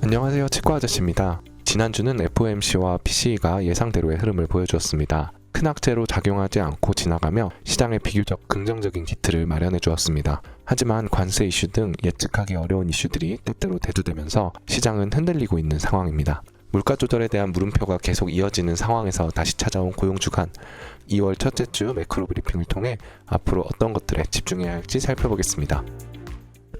안녕하세요, 치과 아저씨입니다. 지난주는 FOMC와 PCE가 예상대로의 흐름을 보여주었습니다. 큰 악재로 작용하지 않고 지나가며 시장에 비교적 긍정적인 기틀을 마련해 주었습니다. 하지만 관세 이슈 등 예측하기 어려운 이슈들이 때때로 대두되면서 시장은 흔들리고 있는 상황입니다. 물가 조절에 대한 물음표가 계속 이어지는 상황에서 다시 찾아온 고용 주간, 2월 첫째 주 매크로 브리핑을 통해 앞으로 어떤 것들에 집중해야 할지 살펴보겠습니다.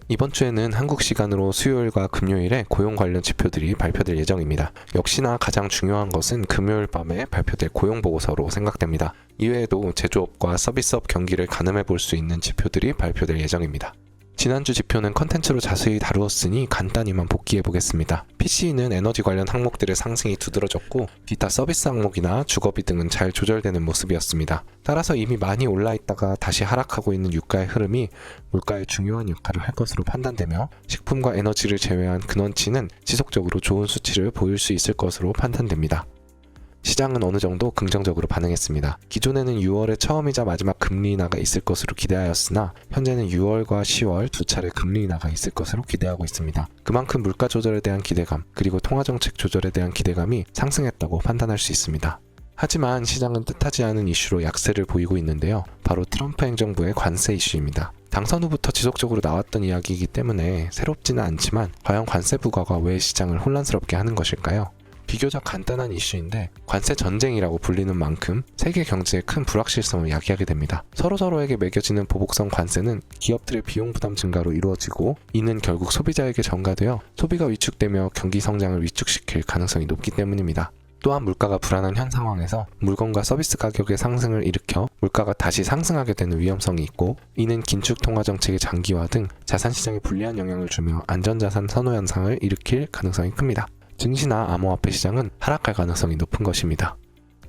이번 주에는 한국 시간으로 수요일과 금요일에 고용 관련 지표들이 발표될 예정입니다. 역시나 가장 중요한 것은 금요일 밤에 발표될 고용 보고서로 생각됩니다. 이외에도 제조업과 서비스업 경기를 가늠해 볼 수 있는 지표들이 발표될 예정입니다. 지난주 지표는 컨텐츠로 자세히 다루었으니 간단히만 복기해 보겠습니다. PCE는 에너지 관련 항목들의 상승이 두드러졌고 기타 서비스 항목이나 주거비 등은 잘 조절되는 모습이었습니다. 따라서 이미 많이 올라 있다가 다시 하락하고 있는 유가의 흐름이 물가에 중요한 역할을 할 것으로 판단되며 식품과 에너지를 제외한 근원치는 지속적으로 좋은 수치를 보일 수 있을 것으로 판단됩니다. 시장은 어느 정도 긍정적으로 반응했습니다. 기존에는 6월에 처음이자 마지막 금리 인하가 있을 것으로 기대하였으나 현재는 6월과 10월 두 차례 금리 인하가 있을 것으로 기대하고 있습니다. 그만큼 물가 조절에 대한 기대감, 그리고 통화정책 조절에 대한 기대감이 상승했다고 판단할 수 있습니다. 하지만 시장은 뜻하지 않은 이슈로 약세를 보이고 있는데요. 바로 트럼프 행정부의 관세 이슈입니다. 당선 후부터 지속적으로 나왔던 이야기이기 때문에 새롭지는 않지만 과연 관세 부과가 왜 시장을 혼란스럽게 하는 것일까요? 비교적 간단한 이슈인데 관세 전쟁이라고 불리는 만큼 세계 경제의 큰 불확실성을 야기하게 됩니다. 서로서로에게 매겨지는 보복성 관세는 기업들의 비용 부담 증가로 이루어지고 이는 결국 소비자에게 전가되어 소비가 위축되며 경기 성장을 위축시킬 가능성이 높기 때문입니다. 또한 물가가 불안한 현 상황에서 물건과 서비스 가격의 상승을 일으켜 물가가 다시 상승하게 되는 위험성이 있고 이는 긴축 통화 정책의 장기화 등 자산 시장에 불리한 영향을 주며 안전자산 선호 현상을 일으킬 가능성이 큽니다. 증시나 암호화폐 시장은 하락할 가능성이 높은 것입니다.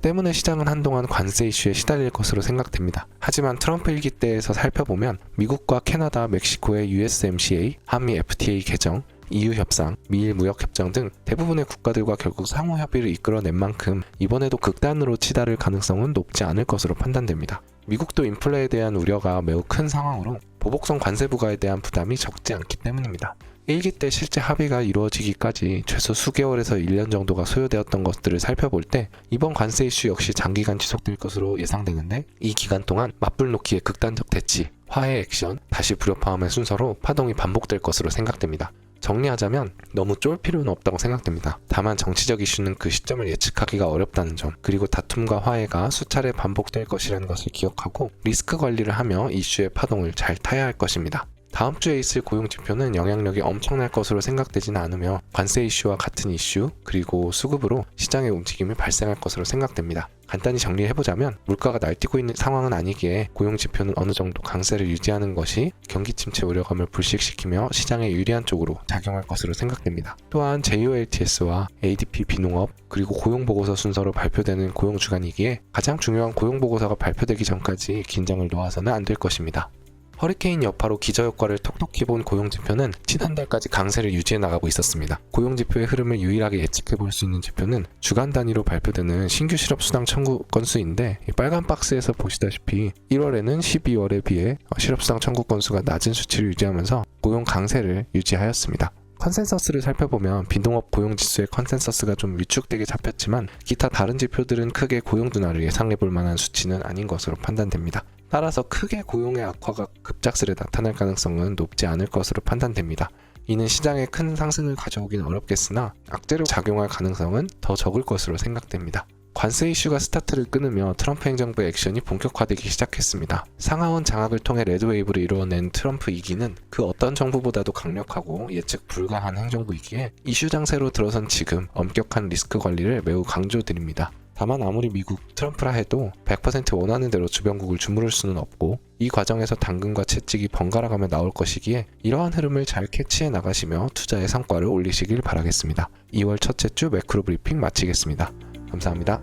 때문에 시장은 한동안 관세 이슈에 시달릴 것으로 생각됩니다. 하지만 트럼프 일기 때에서 살펴보면 미국과 캐나다, 멕시코의 USMCA, 한미 FTA 개정, EU 협상, 미일 무역 협정 등 대부분의 국가들과 결국 상호 협의를 이끌어낸 만큼 이번에도 극단으로 치달을 가능성은 높지 않을 것으로 판단됩니다. 미국도 인플레에 대한 우려가 매우 큰 상황으로 보복성 관세 부과에 대한 부담이 적지 않기 때문입니다. 1기 때 실제 합의가 이루어지기까지 최소 수개월에서 1년 정도가 소요되었던 것들을 살펴볼 때 이번 관세 이슈 역시 장기간 지속될 것으로 예상되는데 이 기간 동안 맞불 놓기의 극단적 대치, 화해 액션, 다시 불협화음의 순서로 파동이 반복될 것으로 생각됩니다. 정리하자면 너무 쫄 필요는 없다고 생각됩니다. 다만 정치적 이슈는 그 시점을 예측하기가 어렵다는 점, 그리고 다툼과 화해가 수차례 반복될 것이라는 것을 기억하고 리스크 관리를 하며 이슈의 파동을 잘 타야 할 것입니다. 다음 주에 있을 고용 지표는 영향력이 엄청날 것으로 생각되지는 않으며 관세 이슈와 같은 이슈 그리고 수급으로 시장의 움직임이 발생할 것으로 생각됩니다. 간단히 정리해보자면 물가가 날뛰고 있는 상황은 아니기에 고용 지표는 어느 정도 강세를 유지하는 것이 경기 침체 우려감을 불식시키며 시장에 유리한 쪽으로 작용할 것으로 생각됩니다. 또한 JOLTS와 ADP 비농업 그리고 고용 보고서 순서로 발표되는 고용 주간이기에 가장 중요한 고용 보고서가 발표되기 전까지 긴장을 놓아서는 안 될 것입니다. 허리케인 여파로 기저효과를 톡톡히 본 고용지표는 지난달까지 강세를 유지해 나가고 있었습니다. 고용지표의 흐름을 유일하게 예측해 볼 수 있는 지표는 주간 단위로 발표되는 신규 실업수당 청구 건수인데 빨간 박스에서 보시다시피 1월에는 12월에 비해 실업수당 청구 건수가 낮은 수치를 유지하면서 고용 강세를 유지하였습니다. 컨센서스를 살펴보면 비농업 고용지수의 컨센서스가 좀 위축되게 잡혔지만 기타 다른 지표들은 크게 고용 둔화를 예상해 볼 만한 수치는 아닌 것으로 판단됩니다. 따라서 크게 고용의 악화가 급작스레 나타날 가능성은 높지 않을 것으로 판단됩니다. 이는 시장에 큰 상승을 가져오긴 어렵겠으나 악재로 작용할 가능성은 더 적을 것으로 생각됩니다. 관세 이슈가 스타트를 끊으며 트럼프 행정부의 액션이 본격화되기 시작했습니다. 상하원 장악을 통해 레드웨이브를 이루어낸 트럼프 2기는 그 어떤 정부보다도 강력하고 예측 불가한 행정부이기에 이슈 장세로 들어선 지금 엄격한 리스크 관리를 매우 강조드립니다. 다만 아무리 미국 트럼프라 해도 100% 원하는 대로 주변국을 주무를 수는 없고 이 과정에서 당근과 채찍이 번갈아가며 나올 것이기에 이러한 흐름을 잘 캐치해 나가시며 투자의 성과를 올리시길 바라겠습니다. 2월 첫째 주 매크로 브리핑 마치겠습니다. 감사합니다.